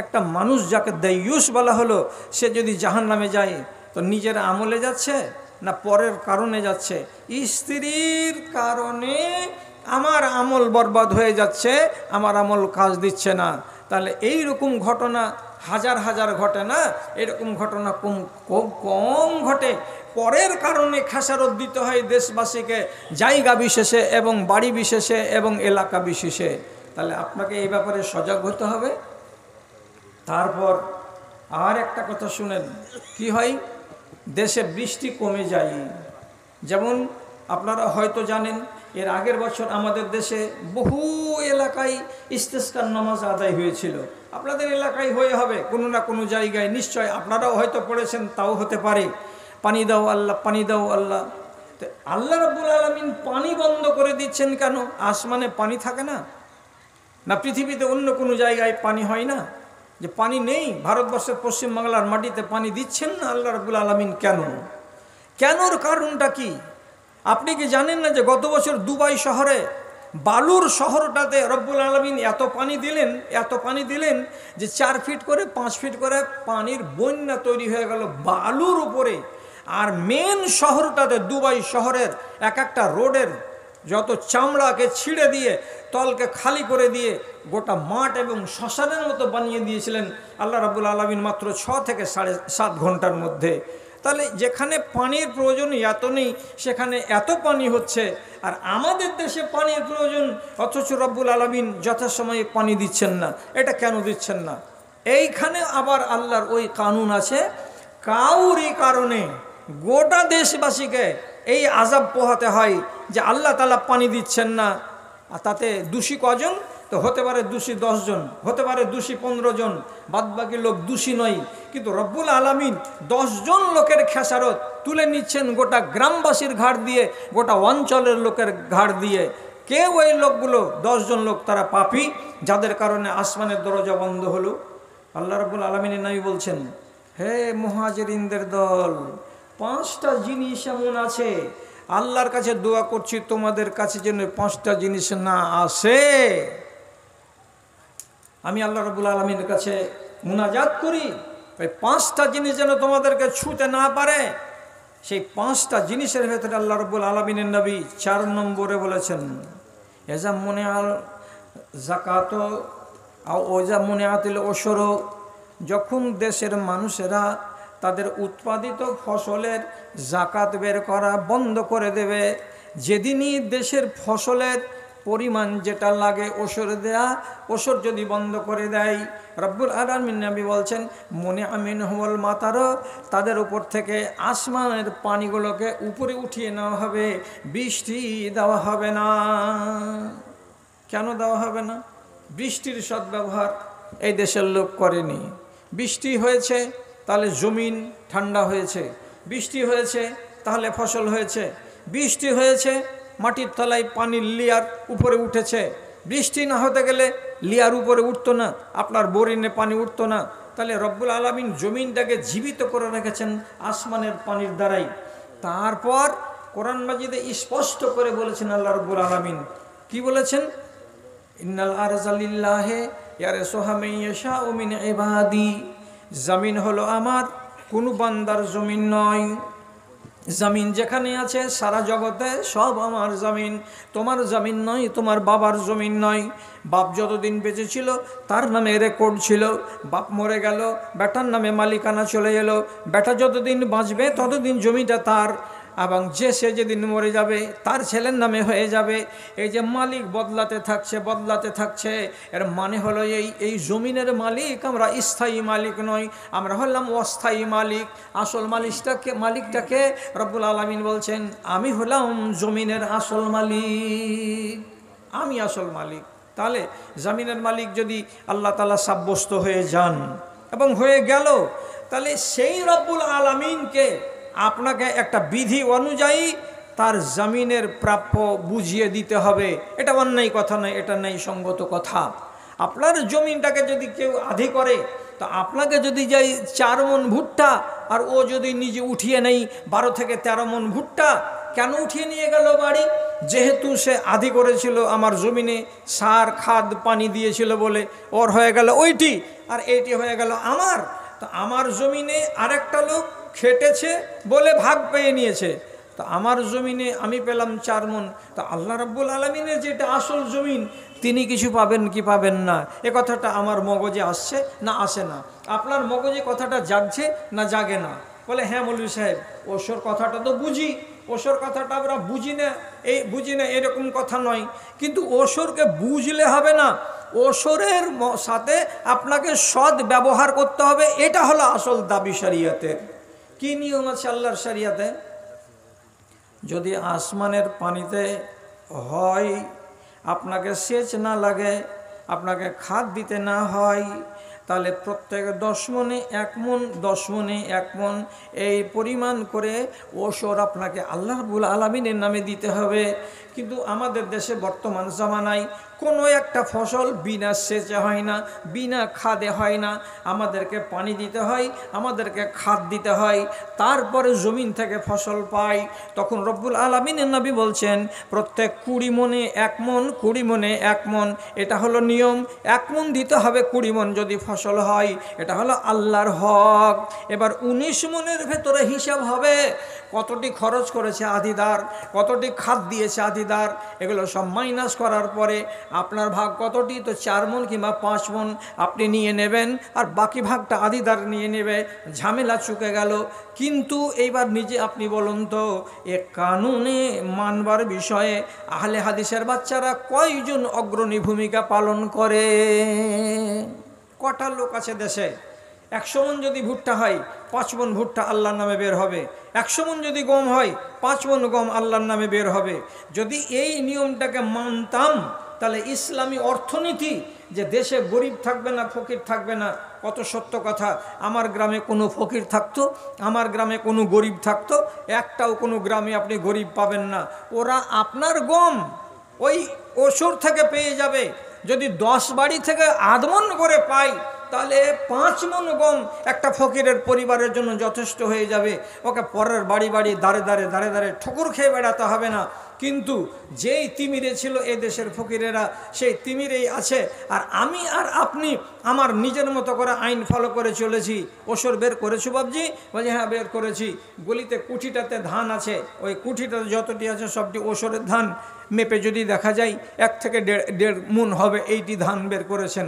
একটা মানুষ যাকে দায়ুস বলা হলো, সে যদি জাহান্নামে যায় তো নিজের আমলে যাচ্ছে না পরের কারণে যাচ্ছে? স্ত্রীর কারণে আমার আমল বরবাদ হয়ে যাচ্ছে, আমার আমল কাজ দিচ্ছে না। তাহলে এই রকম ঘটনা হাজার হাজার ঘটে না, এরকম ঘটনা খুব কম ঘটে। পরের কারণে খেসারত দিতে হয় দেশবাসীকে, জায়গা বিশেষে এবং বাড়ি বিশেষে এবং এলাকা বিশেষে। তাহলে আপনাকে এই ব্যাপারে সজাগ হতে হবে। তারপর আর একটা কথা শুনেন, কি হয়? দেশে বৃষ্টি কমে যায়। যেমন আপনারা হয়তো জানেন, এর আগের বছর আমাদের দেশে বহু এলাকায় ইস্তেসকার নামাজ আদায় হয়েছিল। আপনাদের এলাকায় হয়ে হবে কোনো না কোনো জায়গায়, নিশ্চয় আপনারাও হয়তো পড়েছেন, তাও হতে পারে। পানি দাও আল্লাহ, পানি দাও আল্লাহ। তো আল্লাহ রাব্বুল আলামিন পানি বন্ধ করে দিচ্ছেন কেন? আসমানে পানি থাকে না? না পৃথিবীতে অন্য কোনো জায়গায় পানি হয় না? যে পানি নেই, ভারতবর্ষের পশ্চিমবাংলার মাটিতে পানি দিচ্ছেন না আল্লাহ রাব্বুল আলামিন কেন? কেনর কারণটা কি? আপনি কি জানেন না যে গত বছর দুবাই শহরে, বালুর শহরটাতে রব্বুল আলামিন এত পানি দিলেন যে 4 ফিট করে 5 ফিট করে পানির বন্যা তৈরি হয়ে গেল বালুর উপরে। আর মেন শহরটাতে, দুবাই শহরের একটা রোডের যত চামড়াকে ছিঁড়ে দিয়ে তলকে খালি করে দিয়ে গোটা মাঠ এবং শ্মশানের মতো বানিয়ে দিয়েছিলেন আল্লাহ রাব্বুল আলামিন মাত্র 6 থেকে 7.5 ঘন্টার মধ্যে। তাহলে যেখানে পানির প্রয়োজন এত নেই, সেখানে এত পানি হচ্ছে। আর আমাদের দেশে পানির প্রয়োজন, অথচ রব্বুল আলামিন যথাসময়ে পানি দিচ্ছেন না। এটা কেন দিচ্ছেন না? এইখানে আবার আল্লাহর ওই কানুন আছে, কাউরি কারণে গোটা দেশবাসীকে এই আযাব পোহাতে হয় যে আল্লাহ তাআলা পানি দিচ্ছেন না। আর তাতে দোষী কজন? তো হতে পারে দোষী 10 জন, হতে পারে দোষী 15 জন, বাদবাকি লোক দোষী নয়। কিন্তু রব্বুল আলামিন 10 জন লোকের খেসারত তুলে নিচ্ছেন গোটা গ্রামবাসীর ঘাড় দিয়ে, গোটা অঞ্চলের লোকের ঘাড় দিয়ে। কে ওই লোকগুলো? 10 জন লোক, তারা পাপী, যাদের কারণে আসমানের দরজা বন্ধ হলো। আল্লাহ রব্বুল আলামিনের নবী বলছেন, হে মুহাজিরিনদের দল, 5টা জিনিস এমন আছে, আল্লাহর কাছে দোয়া করছি তোমাদের কাছে যেন 5টা জিনিস না আসে। আমি আল্লাহ রব্বুল আলামিনের কাছে মুনাজাত করি ওই 5টা জিনিস যেন তোমাদেরকে ছুঁতে না পারে। সেই 5টা জিনিসের ভেতরে আল্লাহ রব্বুল আলামিনের নবী 4 নম্বরে বলেছেন, এজা মনে আল জাকাত ওজা মনে আতিল ওসর, যখন দেশের মানুষেরা তাদের উৎপাদিত ফসলের জাকাত বের করা বন্ধ করে দেবে, যেদিনই দেশের ফসলের পরিমাণ যেটা লাগে ওসর দেয়া, ওসর যদি বন্ধ করে দেয়, রব্বুল আলামিন নবী বলছেন মনে আমিন হল মাতারো, তাদের উপর থেকে আসমানের পানিগুলোকে উপরে উঠিয়ে নেওয়া হবে, বৃষ্টি দেওয়া হবে না। কেন দেওয়া হবে না? বৃষ্টির সদ্ব্যবহার এই দেশের লোক করেনি। বৃষ্টি হয়েছে তাহলে জমিন ঠান্ডা হয়েছে, বৃষ্টি হয়েছে তাহলে ফসল হয়েছে, বৃষ্টি হয়েছে মাটির তলায় পানির লেয়ার উপরে উঠেছে। বৃষ্টি না হতে গেলে লেয়ার উপরে উঠতো না, আপনার বোরিনে পানি উঠতো না। তাহলে রব্বুল আলামিন জমিনটাকে জীবিত করে রেখেছেন আসমানের পানির দ্বারাই। তারপর কোরআন মাজিদে স্পষ্ট করে বলেছেন আল্লাহ রব্বুল আলামিন, কি বলেছেন? ইন্নাল আরযা লিল্লাহি ইয়ারসুহা মান ইয়াশাউ মিন ইবাদি, জমিন হলো আমার, কোনো বান্দার জমিন নয়। জমিন যেখানে আছে সারা জগতে সব আমার জমিন, তোমার জমিন নয়, তোমার বাবার জমিন নয়। বাপ যতদিন বেঁচে ছিল তার নামে রেকর্ড ছিল, বাপ মরে গেল বেটার নামে মালিকানা চলে এলো, বেটা যতদিন বাঁচবে ততদিন জমিটা তার, এবং সে যেদিন মরে যাবে তার ছেলের নামে হয়ে যাবে। এই যে মালিক বদলাতে থাকছে বদলাতে থাকছে, এর মানে হলো এই জমিনের মালিক আমরা স্থায়ী মালিক নই, আমরা হলাম অস্থায়ী মালিক। আসল মালিকটাকে রব্বুল আলামিন বলছেন আমি হলাম জমিনের আসল মালিক, আমি আসল মালিক। তাহলে জমিনের মালিক যদি আল্লাহ তাআলা সাব্যস্ত হয়ে যান এবং হয়ে গেল, তাহলে সেই রব্বুল আলামিনকে আপনাকে একটা বিধি অনুযায়ী তার জমিনের প্রাপ্য বুঝিয়ে দিতে হবে। এটা অন্যায় কথা নয়, এটা ন্যায়সঙ্গত কথা। আপনার জমিনটাকে যদি কেউ আধি করে, তো আপনাকে যদি যাই 4 মণ ভুট্টা আর ও যদি নিজে উঠিয়ে নেই 12 থেকে 13 মণ ভুট্টা, কেন উঠিয়ে নিয়ে গেল বাড়ি? যেহেতু সে আধি করেছিল আমার জমিনে, সার খাদ পানি দিয়েছিল বলে ওর হয়ে গেল ওইটি, আর এইটি হয়ে গেল আমার। তো আমার জমিনে আরেকটা লোক খেটেছে বলে ভাগ পেয়ে নিয়েছে, তো আমার জমিনে আমি পেলাম 4 মণ। তো আল্লাহ রাব্বুল আলামিনের যেটা আসল জমিন, তিনি কিছু পাবেন কি পাবেন না, এ কথাটা আমার মগজে আসছে না আসে না? আপনার মগজে কথাটা জাগছে না জাগে না? বলে হ্যাঁ মৌলভী সাহেব, ওসর কথাটা তো বুঝি, ওসর কথাটা আমরা বুঝি না এরকম কথা নয়। কিন্তু ওসরকে বুঝলে হবে না, ওসরের সাথে আপনাকে সৎ ব্যবহার করতে হবে। এটা হলো আসল দাবি শরিয়তের। কি নিয়ম আছে আল্লাহর শরিয়তে? যদি আসমানের পানিতে হয়, আপনাকে সেচ না লাগে, আপনাকে খাদ দিতে না হয়, তাহলে প্রত্যেক 10 মণে 1 মণ, 10 মণে 1 মণ এই পরিমাণ করে ওসর আপনাকে আল্লাহ রাব্বুল আলামিনের নামে দিতে হবে। কিন্তু আমাদের দেশে বর্তমান জামানায় কোনো একটা ফসল বিনা সেচে হয় না, বিনা খাদে হয় না। আমাদেরকে পানি দিতে হয়, আমাদেরকে খাদ দিতে হয়, তারপরে জমিন থেকে ফসল পাই। তখন রব্বুল আলামিনের নবী বলছেন প্রত্যেক 20 মণে 1 মণ, 20 মণে 1 মণ, এটা হলো নিয়ম। 1 মণ দিতে হবে 20 মণ যদি ফসল হয়, এটা হলো আল্লাহর হক। এবার 19 মণের ভেতরে হিসাব হবে কতটি খরচ করেছে আধিদার, কতটি খাত দিয়েছে আধিদার, এগুলো সব মাইনাস করার পরে আপনার ভাগ কতটি, তো 4 মণ কিংবা 5 মণ আপনি নিয়ে নেবেন, আর বাকি ভাগটা আধিদার নিয়ে নেবে, ঝামেলা চুকে গেল। কিন্তু এইবার নিজে আপনি বলুন তো, এ কানুনে মানবার বিষয়ে আহলে হাদিসের বাচ্চারা কয়জন অগ্রণী ভূমিকা পালন করে? কটা লোক আছে দেশে? 100 মণ যদি ভুট্টা হয়, 5 মণ ভুট্টা আল্লাহর নামে বের হবে। 100 মণ যদি গম হয়, 5 মণ গম আল্লাহর নামে বের হবে। যদি এই নিয়মটাকে মানতাম, তাহলে ইসলামী অর্থনীতি, যে দেশে গরিব থাকবে না, ফকির থাকবে না, কত সত্য কথা। আমার গ্রামে কোনো ফকির থাকতো, আমার গ্রামে কোনো গরিব থাকতো, একটাও কোনো গ্রামে আপনি গরিব পাবেন না। ওরা আপনার গম ওই ওসর থেকে পেয়ে যাবে। যদি 10 বাড়ি থেকে 8 মণ করে পাই, তাহলে 5 মণ গম একটা ফকিরের পরিবারের জন্য যথেষ্ট হয়ে যাবে। ওকে পরের বাড়ি বাড়ি দাঁড়ে দাঁড়ে দাঁড়ে দাঁড়ে ঠুকুর খেয়ে বেড়াতে হবে না। কিন্তু যেই তিমিরে ছিল এ দেশের ফকিরেরা, সেই তিমিরেই আছে। আর আমি আর আপনি আমার নিজের মতো করে আইন ফলো করে চলেছি। ওসর বের করেছো বাবজি? বলছে হ্যাঁ বের করেছি। গলিতে কুঠিটাতে ধান আছে, ওই কুঠিটাতে যতটি আছে সবটি ওসরের ধান। মেপে যদি দেখা যায় 1 থেকে 1.5 মণ হবে, এইটি ধান বের করেছেন।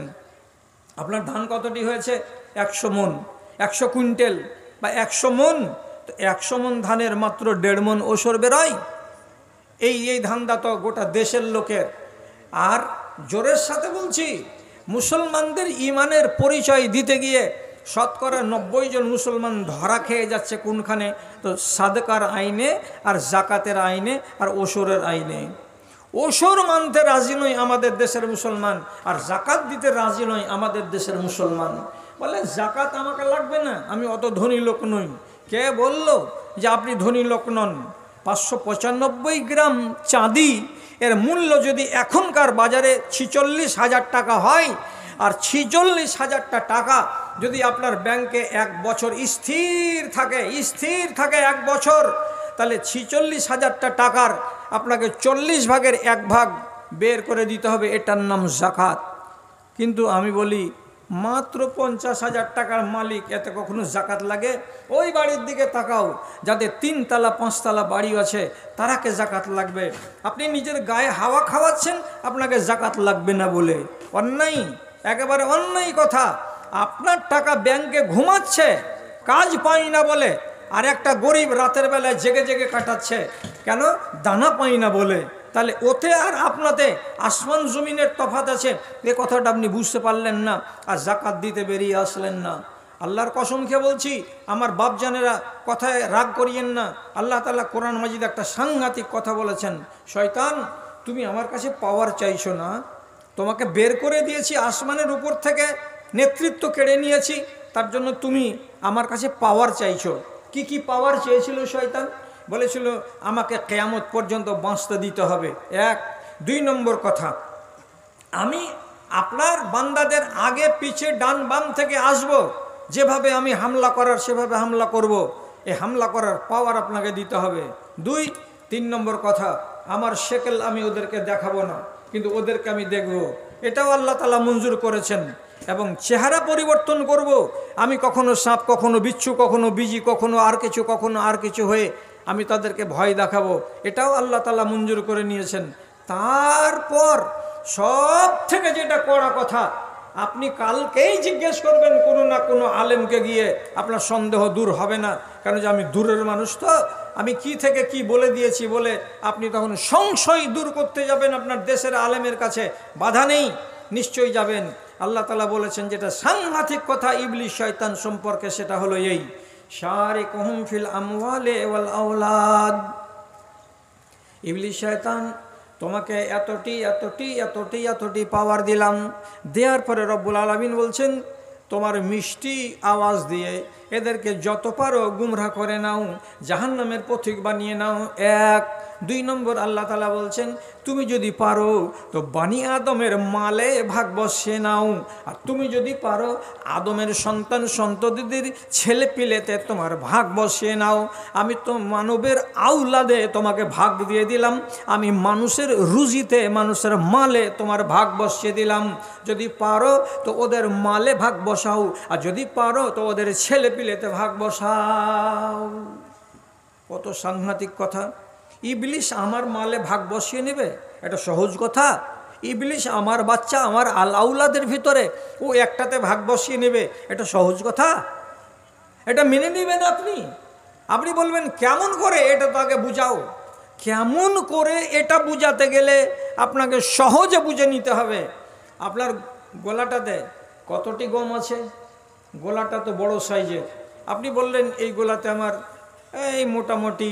আপনার ধান কতটি হয়েছে? 100 মণ, 100 কুইন্টাল বা 100 মণ। তো 100 মণ ধানের মাত্র 1.5 মণ ওসর বেরোয়। এই ধান্দা তো গোটা দেশের লোকের। আর জোরের সাথে বলছি, মুসলমানদের ইমানের পরিচয় দিতে গিয়ে শতকরা 90 জন মুসলমান ধরা খেয়ে যাচ্ছে কোনখানে? তো সাদকার আইনে, আর জাকাতের আইনে, আর ওসরের আইনে। ওসর মানতে রাজি নয় আমাদের দেশের মুসলমান, আর জাকাত দিতে রাজি নয় আমাদের দেশের মুসলমান। বলে জাকাত আমাকে লাগবে না, আমি অত ধনী লোক নই। কে বলল যে আপনি ধনী লোক নন? 595 গ্রাম চাঁদি এর মূল্য যদি এখনকার বাজারে 46,000 টাকা হয়, আর 46,000 টাকা যদি আপনার ব্যাংকে 1 বছর স্থির থাকে 1 বছর, তাহলে 46,000 টাকার আপনাকে 40 ভাগের 1 ভাগ বের করে দিতে হবে। এটার নাম জাকাত। কিন্তু আমি বলি, মাত্র 50,000 টাকার মালিক, এতে কখনো জাকাত লাগে? ওই বাড়ির দিকে তাকাও, যাদের 3 তলা 5 তলা বাড়ি আছে, তারাকে জাকাত লাগবে। আপনি নিজের গায়ে হাওয়া খাওয়াচ্ছেন আপনাকে জাকাত লাগবে না বলে। অন্যায়, একেবারে অন্যায় কথা। আপনার টাকা ব্যাংকে ঘুমাচ্ছে, কাজ পাই না বলে, আর একটা গরিব রাতের বেলায় জেগে জেগে কাটাচ্ছে, কেন? দানা পাই না বলে। তাহলে ওতে আর আপনাতে আসমান জমিনের তফাৎ আছে। এ কথাটা আপনি বুঝতে পারলেন না, আর জাকাত দিতে বেরিয়ে আসলেন না। আল্লাহর কসম খেয়ে বলছি, আমার বাপজানেরা, কথায় রাগ করিয়েন না। আল্লাহ তাআলা কোরআন মাজিদ একটা সাংঘাতিক কথা বলেছেন, শয়তান তুমি আমার কাছে পাওয়ার চাইছো না, তোমাকে বের করে দিয়েছি আসমানের উপর থেকে, নেতৃত্ব কেড়ে নিয়েছি, তার জন্য তুমি আমার কাছে পাওয়ার চাইছো। কি কি পাওয়ার চেয়েছিল শয়তান? বলেছিল আমাকে কিয়ামত পর্যন্ত বাঁচতে দিতে হবে। 1। 2 নম্বর কথা, আমি আপনার বান্দাদের আগে পিছে ডান বাম থেকে আসব, যেভাবে আমি হামলা করার সেভাবে হামলা করব। এই হামলা করার পাওয়ার আপনাকে দিতে হবে। 2। 3 নম্বর কথা, আমার শেকেল আমি ওদেরকে দেখাবো না, কিন্তু ওদেরকে আমি দেখব। এটাও আল্লাহ তাআলা মঞ্জুর করেছেন। এবং চেহারা পরিবর্তন করব। আমি কখনো সাপ, কখনো বিচ্ছু, কখনো বিজি, কখনো আর কিছু হয়ে আমি তাদেরকে ভয় দেখাবো। এটাও আল্লাহ তাআলা মঞ্জুর করে নিয়েছেন। তারপর সব থেকে যেটা কড়া কথা, আপনি কালকেই জিজ্ঞেস করবেন কোনো না কোনো আলেমকে গিয়ে, আপনার সন্দেহ দূর হবে না। কেন যে আমি দূরের মানুষ, তো আমি কি থেকে কি বলে দিয়েছি বলে আপনি তখন সংশয় দূর করতে যাবেন আপনার দেশের আলেমের কাছে। বাধা নেই, নিশ্চয়ই যাবেন। আল্লাহ তাআলা বলেছেন যেটা সাংঘাতিক কথা ইবলিস শয়তান সম্পর্কে, সেটা হলো এই, শারিকুহুম ফিল আমওয়ালি ওয়াল আওলাদ। ইবলিস শয়তান তোমাকে এতটি পাওয়ার দিলাম, দেওয়ার পরে রব্বুল আলামিন বলছেন তোমার মিষ্টি আওয়াজ দিয়ে এদেরকে যত পারো গুমরাহ করে নাও, জাহান্নামের পথিক বানিয়ে নাও। 1। 2 নম্বর আল্লাহ তাআলা বলছেন তুমি যদি পারো তো বানি আদমের মালে ভাগ বসিয়ে নাও, আর তুমি যদি পারো আদমের সন্তান সন্ততিদের ছেলে পিলেতে তোমার ভাগ বসিয়ে নাও। আমি তো মানবের আউলাদে তোমাকে ভাগ দিয়ে দিলাম, আমি মানুষের রুজিতে, মানুষের মালে তোমার ভাগ বসিয়ে দিলাম। যদি পারো তো ওদের মালে ভাগ বসাও, আর যদি পারো তো ওদের ছেলে পিলেতে ভাগ বসাও। কত সাংঘাতিক কথা। ইবলিশ আমার মালে ভাগ বসিয়ে নেবে, এটা সহজ কথা? ইবলিশ আমার বাচ্চা, আমার আউলাদের ভিতরে ও একটাতে ভাগ বসিয়ে নেবে, এটা সহজ কথা? এটা মেনে নেবেন আপনি? আপনি বলবেন কেমন করে, এটা তো আগে বুঝাও। কেমন করে এটা বুঝাতে গেলে আপনাকে সহজে বুঝে নিতে হবে। আপনার গোলাটাতে কতটি গম আছে? গোলাটা তো বড় সাইজের। আপনি বললেন এই গোলাতে আমার এই মোটামুটি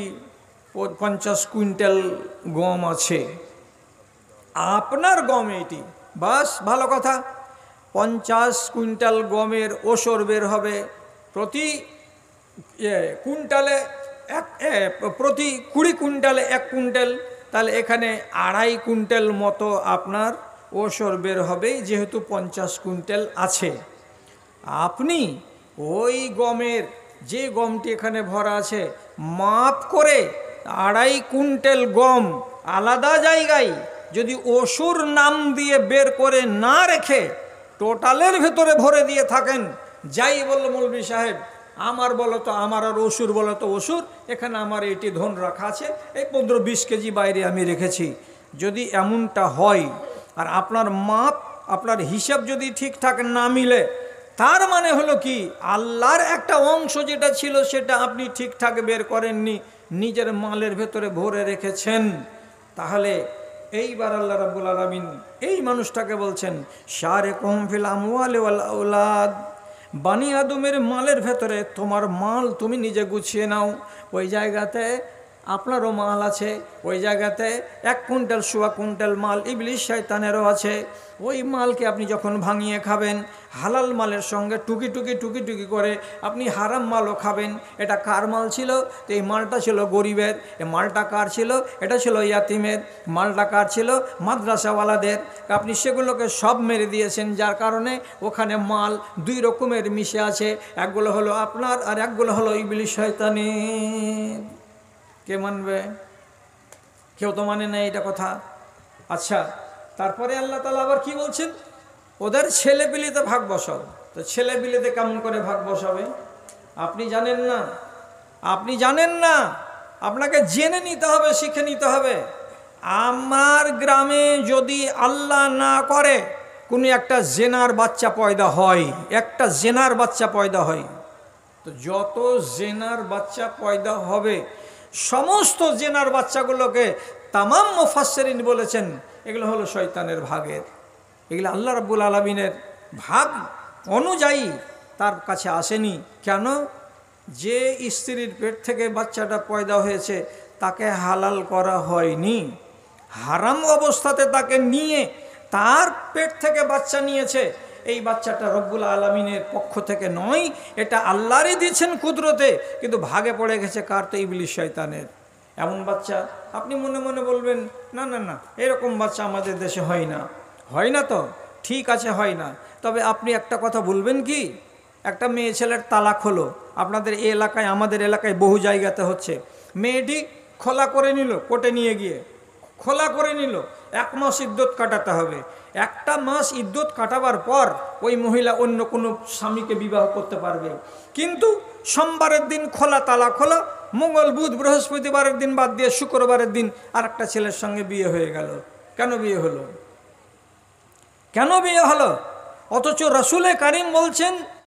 50 কুইন্টাল গম আছে। আপনার গম এটি, বাস ভালো কথা। 50 কুইন্টাল গমের ওসর বের হবে প্রতি কুইন্টালে প্রতি 20 কুইন্টালে 1 কুইন্টাল, তাহলে এখানে 2.5 কুইন্টাল মতো আপনার ওসর বের হবে, যেহেতু 50 কুইন্টাল আছে। আপনি ওই গমের যে গমটি এখানে ভরা আছে মাপ করে 2.5 কুইন্টাল গম আলাদা জায়গায় যদি ওসুর নাম দিয়ে বের করে না রেখে টোটালের ভেতরে ভরে দিয়ে থাকেন, যাই বলল মৌলভী সাহেব আমার বলো তো আমার, আর ওসুর বলো তো ওসুর, এখানে আমার এটি ধন রাখা আছে, এই 15-20 কেজি বাইরে আমি রেখেছি, যদি এমনটা হয় আর আপনার মাপ আপনার হিসাব যদি ঠিকঠাক না মিলে, তার মানে হলো কি আল্লাহর একটা অংশ যেটা ছিল সেটা আপনি ঠিকঠাক বের করেননি, নিজের মালের ভেতরে ভরে রেখেছেন। তাহলে এইবার আল্লাহ রাব্বুল আলামিন এই মানুষটাকে বলছেন শারিকুম ফিল আমওয়ালি ওয়াল আওলাদ, বানি আদমের মালের ভেতরে তোমার মাল তুমি নিজে গুছিয়ে নাও। ওই জায়গাতে আপনারও মাল আছে, ওই জায়গাতে 1 কুইন্টাল 1.25 কুইন্টাল মাল ইবলিশ শয়তানেরও আছে। ওই মালকে আপনি যখন ভাঙিয়ে খাবেন, হালাল মালের সঙ্গে টুকি টুকি টুকি টুকি করে আপনি হারাম মালও খাবেন। এটা কার মাল ছিল? তো এই মালটা ছিল গরিবের। এই মালটা কার ছিল? এটা ছিল ইয়াতিমের। মালটা কার ছিল? মাদ্রাসাওয়ালাদের। আপনি সেগুলোকে সব মেরে দিয়েছেন, যার কারণে ওখানে মাল 2 রকমের মিশে আছে, একগুলো হলো আপনার আর একগুলো হলো ইবলিশ শয়তানের। কে মানবে? কেউ তো মানে না এটা কথা। আচ্ছা, তারপরে আল্লাহ তাআলা আবার কি বলছেন? ওদের ছেলেপিলেতে ভাগ বসাও। তো ছেলেপিলেতে কেমন করে ভাগ বসাবে? আপনি জানেন না, আপনি জানেন না, আপনাকে জেনে নিতে হবে, শিখে নিতে হবে। আমার গ্রামে যদি আল্লাহ না করে কোনো একটা জেনার বাচ্চা পয়দা হয়, একটা জেনার বাচ্চা পয়দা হয়, তো যত জেনার বাচ্চা পয়দা হবে সমস্ত জেনার বাচ্চাগুলোকে তামাম মুফাসসিরিন বলেছেন এগুলো হলো শয়তানের ভাগের। এগুলো আল্লাহ রাব্বুল আলামিনের ভাগ অনুযায়ী তার কাছে আসেনি। কেন? যে স্ত্রীর পেট থেকে বাচ্চাটা পয়দা হয়েছে তাকে হালাল করা হয়নি, হারাম অবস্থাতে তাকে নিয়ে তার পেট থেকে বাচ্চা নিয়েছে। এই বাচ্চাটা রব্বুল আলামিনের পক্ষ থেকে নয়, এটা আল্লাহরই দিয়েছেন কুদরতে, কিন্তু ভাগে পড়ে গেছে কার? তো ইবলিশ শয়তানের। এমন বাচ্চা আপনি মনে মনে বলবেন না না না, এরকম বাচ্চা আমাদের দেশে হয় না। হয় না তো ঠিক আছে, হয় না। তবে আপনি একটা কথা বলবেন কি, একটা মেয়ে ছেলের তালাক হলো আপনাদের এই এলাকায়, আমাদের এলাকায় বহু জায়গাতে হচ্ছে। মেয়েটি খোলা করে নিল, কোর্টে নিয়ে গিয়ে খোলা করে নিল, 1 মাস ইদ্যত কাটাতে হবে। 1টা মাস ইদ্যত কাটাবার পর ওই মহিলা অন্য কোনো স্বামীকে বিবাহ করতে পারবে। কিন্তু সোমবারের দিন খোলা, তালাক হলো, মঙ্গল বুধ বৃহস্পতিবারের দিন বাদ দিয়ে শুক্রবারের দিন আর একটা ছেলের সঙ্গে বিয়ে হয়ে গেল। কেন বিয়ে হলো? কেন বিয়ে হলো? অথচ রাসূলে কারীম বলছেন